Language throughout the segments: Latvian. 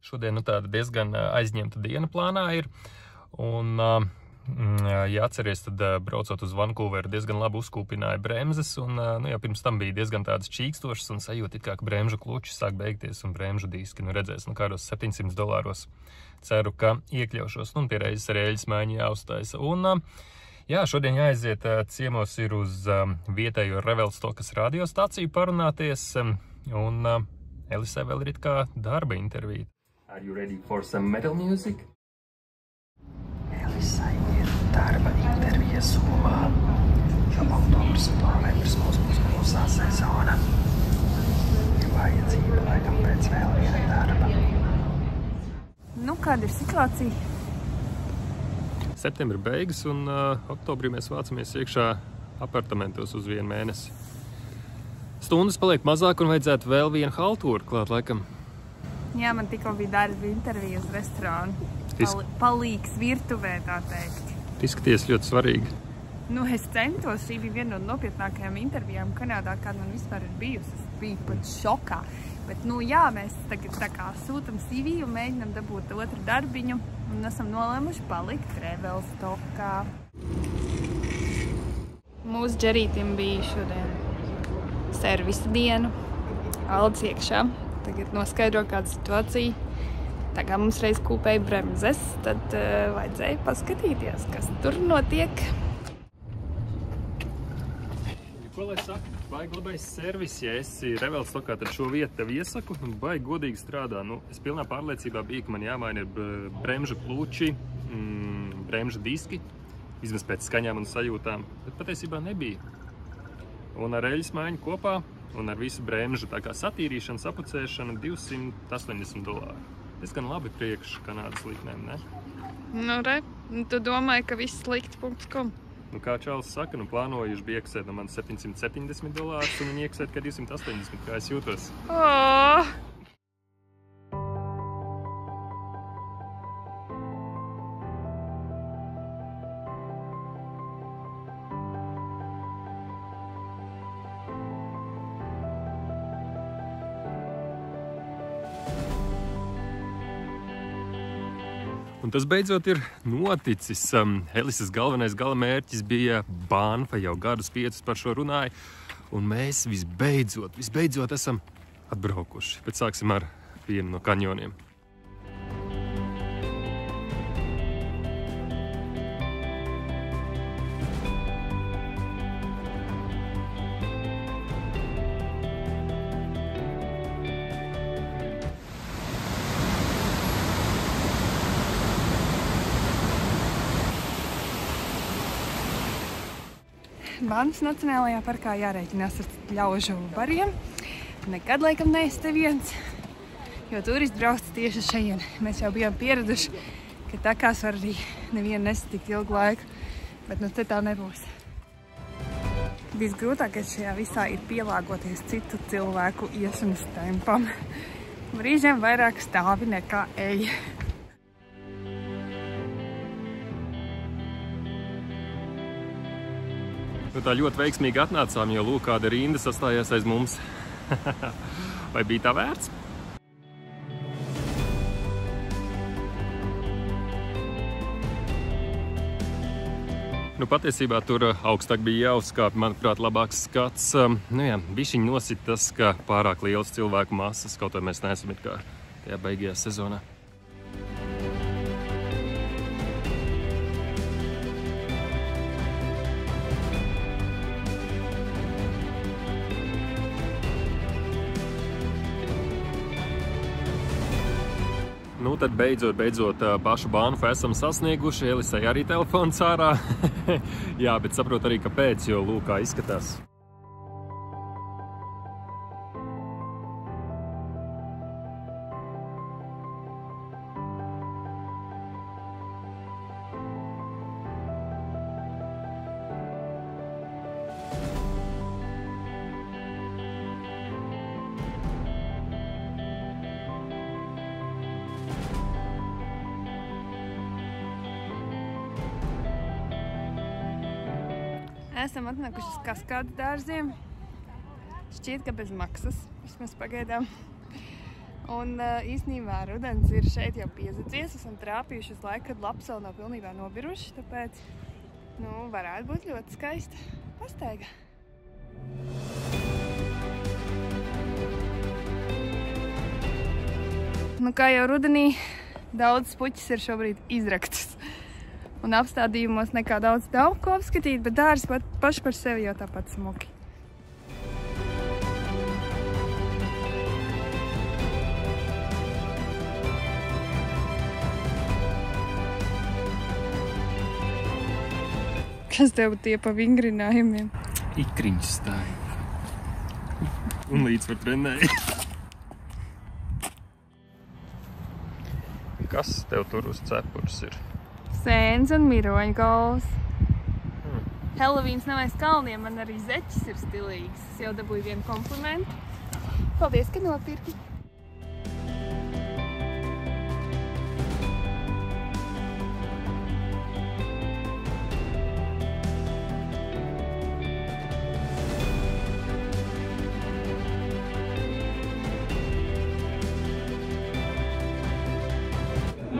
Šodien tāda diezgan aizņemta diena plānā ir. Un, ja atceries, tad braucot uz Vankūveru diezgan labi uzkūpināja bremzes. Un jau pirms tam bija diezgan tādas čīkstošas un sajūta, it kā bremžu kluči sāk beigties un bremžu diski. Redzēs, kādos $700. Ceru, ka iekļaušos. Un pie reizes ar eļas maiņu jāuztaisa. Un, šodien jāaiziet ciemos ir uz vietējo Revelstokas radiostaciju parunāties. Un Elisai vēl ir it kā darba intervija. Are you ready for some metal music? Elisai ir darba intervija Zoomā, jo autobusu novembris mūs būs klusā sezona. Ir vajadzība laikam pēc vēl viena darba. Nu, kāda ir situācija? Septembra beigas un oktobrī mēs vācamies iekšā apartamentos uz 1 mēnesi. Stundas paliek mazāk un vajadzētu vēl vienu haltūru klāt laikam. Jā, man tikko bija darba intervija uz restorānu. Palīgs virtuvē, tā teikt. Izskaties ļoti svarīgi. Nu, es centos, šī bija viena no nopietnākajām intervijām Kanādā, kāda man vispār ir bijusi. Es biju pat šokā. Bet, mēs tagad tā kā sūtam CV un mēģinam dabūt otru darbiņu un esam nolēmuši palikt Revelstokā. Mūsu džerītim bija šodien servisa dienu. Aldis iekšā. Tagad noskaidro kādu situāciju. Tā kā mums reiz kūpēja bremzes, tad vajadzēja paskatīties, kas tur notiek. Ko lai saka? Baigi labais servis, ja esi Revelstokā, tad šo vietu tev iesaku un baigi godīgi strādā. Es pilnā pārliecībā biju, ka man jāmaina ir bremžu kluči, bremžu diski, vismaz pēc skaņām un sajūtām, bet patiesībā nebija. Un ar eļas maiņu kopā un ar visu bremžu tā kā satīrīšanu, sapucēšanu $280. Diezgan labi priekš Kanādas likmēm, ne? Nu, tu domāji, ka viss slikti.com? Kā Čāls saka, plānojuši bija iekasēt no man $770 un viņi iekasēt kā 280, kā es jūtos. Un tas beidzot ir noticis. Elisas galvenais galamērķis bija Banfa, jau gadus 5 par šo runāja. Un mēs visbeidzot esam atbraukuši. Bet sāksim ar vienu no kanjoniem. Banfas Nacionālajā parkā jārēķinās ar ļaužu bariem. Nekad laikam neesi viens, jo turisti brauc tieši šeit. Mēs jau bijām pieraduši, ka takās var arī nevienu nesatikt ilgu laiku, bet te tā nebūs. Visgrūtākais šajā visā ir pielāgoties citu cilvēku iešanas tempam. Brīžiem vairāk stāvi nekā ej. Tā ļoti veiksmīgi atnācām, jo lūk, kāda rinda sastājās aiz mums. Vai bija tā vērts? Patiesībā tur augstāk bija jāuzkāpj, manuprāt, labāks skats. Bišķiņ nosit tas, ka pārāk lielas cilvēku masas, kaut vai mēs neesam it kā tajā baigajā sezonā. Tad beidzot pašu Banfu esam sasnieguši. Elisai arī telefons ārā. Jā, bet saprot arī, kāpēc, jo lūk, kā izskatās. Esam atnākuši uz kaskādu dārziem. Šķiet, ka bez maksas, vismaz pagaidām. Un īstenībā rudens ir šeit jau piezacies, esam trāpījuši uz laiku, kad lapas vēl nav pilnībā nobiruši, tāpēc, varētu būt ļoti skaista pastaiga. Kā jau rudenī, daudz puķis ir šobrīd izraktas. Un apstādījumos nekā daudz nav ko apskatīt, bet dārs paši par sevi jau tāpat smuki. Kas tev tie pa vingrinājumiem? Ikriņš stāja. Un līdz var trenēja. Kas tev tur uz cepures ir? Sēns un miroņu galvas. Helovīns nav aiz kalniem, man arī zeķis ir stilīgs. Es jau dabūju vienu komplimentu. Paldies, ka nopirki!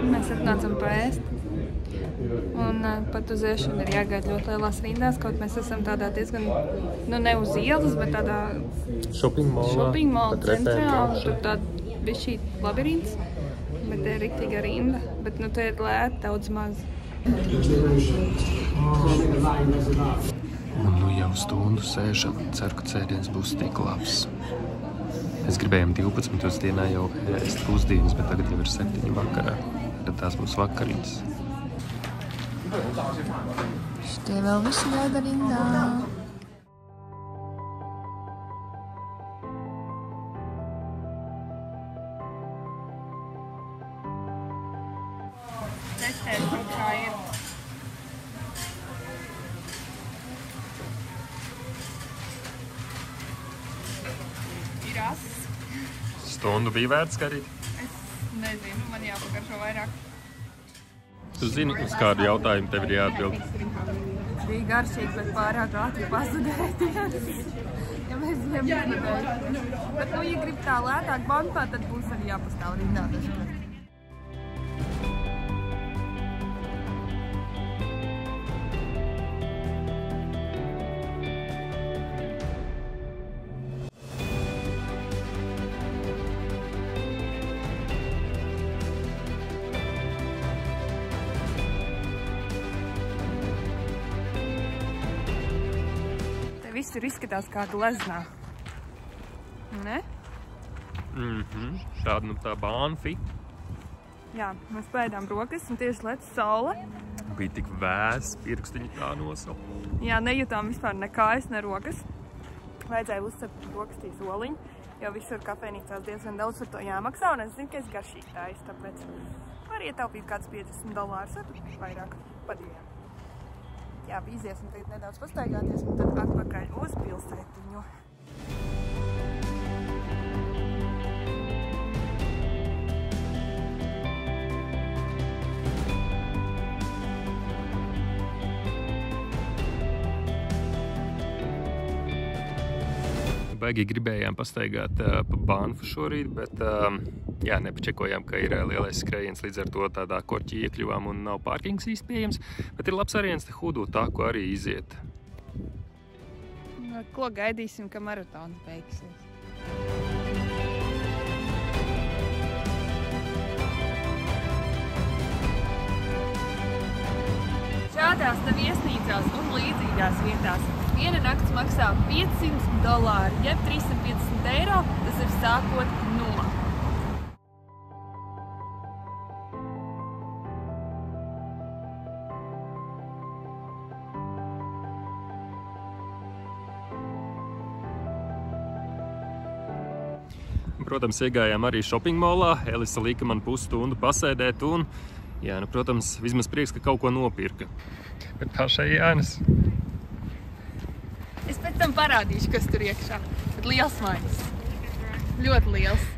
Mēs atnācam paēst, un pat uz ēšanu ir jāgaida ļoti lielās rindās, kaut mēs esam tādā diezgan, ne uz ielas, bet tādā shopping mall centrā, un tur tāda bišķīt labirints, bet te ir riktīga rinda, bet te ir lēti daudz maz. Un jau stundu sēžam, ceru, ka cēdiens būs tik labs. Mēs gribējām 12. dienā jau ēst pusdienas, bet tagad jau ir 7 vakarā. Tad tās būs vakariņas. Šitie vēl visi gaida rindā. Testēsim, kā ir. Ir ass. Stundu bija vērts garīt? Nezinu, man jāpagaršo vairāk. Tu zini, uz kādu jautājumu tev ir jāatbild? Bija garšīgi, bet pārāk ātri pazudēties. Ja mēs viņam negribēsim. Bet, ja grib tā lētāk bankā, tad būs arī jāpastāv rindā dažkārt. Viss tur izskatās kā gleznā. Ne? Tāda tā bānfi. Jā, mēs pēdām rokas un tieši lec saule. Bija tik vēs, pirkstiņi tā nosal. Jā, nejūtām vispār ne kājas, ne rokas. Vajadzēja uzcept rokastī soliņu, jo visur kafejnīcās diezgan daudz par to jāmaksā, un es zinu, ka es garšīgi tājas, tāpēc var ietaupīt kāds $50, vai vairāk pa diviem. Jā, iziesim tagad nedaudz pastaigāties un tad atpakaļ uz pilsētiņu. Baigi gribējām pastaigāt pa Banfu šorīt, bet jā, nepačekojām, ka ir lielais skrējiens, līdz ar to tādā korķī iekļuvām un nav pārkings īsti pieejams, bet ir labs variants te Hudu taku arī iziet. Ko gaidīsim, ka maratons beigsies? Šādās te viesnīcās un līdzīgās vietās viena nakts maksā $500, jeb 350 eiro, tas ir sākot no. Protams, iegājām arī shopping mallā. Elisa lika man pusstundu pasēdēt un, jā, protams, vismaz prieks, ka kaut ko nopirka. Bet pašai Jānis. Es pēc tam parādīšu, kas tur iekšā. Bet liels maiņas. Ļoti liels.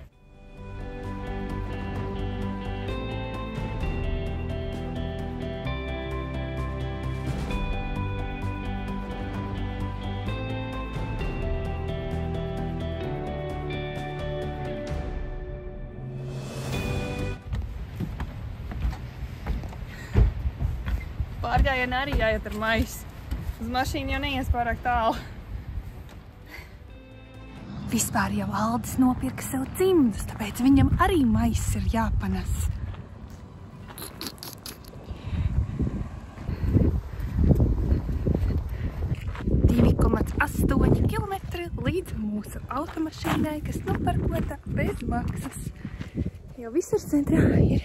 pārgājienā arī jāiet ar maisu. Uz mašīnu jau neies pārāk tālu. Vispār jau Aldis nopirka sev cimdus, tāpēc viņam arī maiss ir jāpanes. Kilometri līdz mūsu automašīnai, kas nopērkota bez maksas. Jo visur centrā ir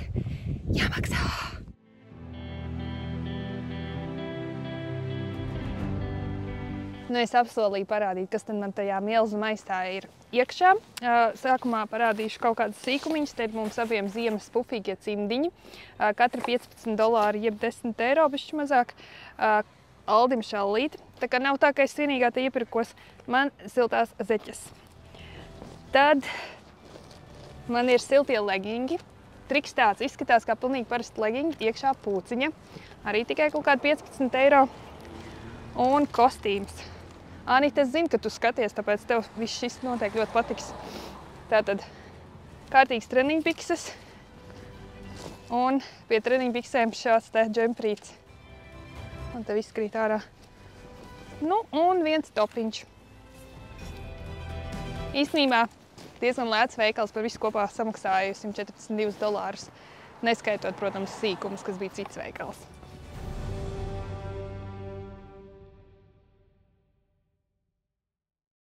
jāmaksā. Es apsolīju parādīt, kas tad man tajā mielzu maistā ir iekšā. Sākumā parādīšu kaut kādus sīkumiņus. Te ir mums abiem ziemas pufīgie cimdiņi. Katra $15, jeb 10 eiro, bišķi mazāk. Aldim šallīti. Tā kā nav tā, ka es vienīgā te iepirkos, man siltās zeķes. Tad man ir siltie legingi. Triks tāds, izskatās kā pilnīgi parasti legingi, iekšā pūciņa. Arī tikai kaut kādi 15 eiro. Un kostīms. Anita, es zinu, ka tu skaties, tāpēc tev viss šis noteikti ļoti patiks. Tātad kārtīgs treniņbikses. Un pie treniņbiksēm šāds te džemprīts. Un te viss krīt ārā. Nu, un viens topiņš. Īstenībā diezgan lēts veikals, par visu kopā samaksāju $142. Neskaitot, protams, sīkumus, kas bija cits veikals.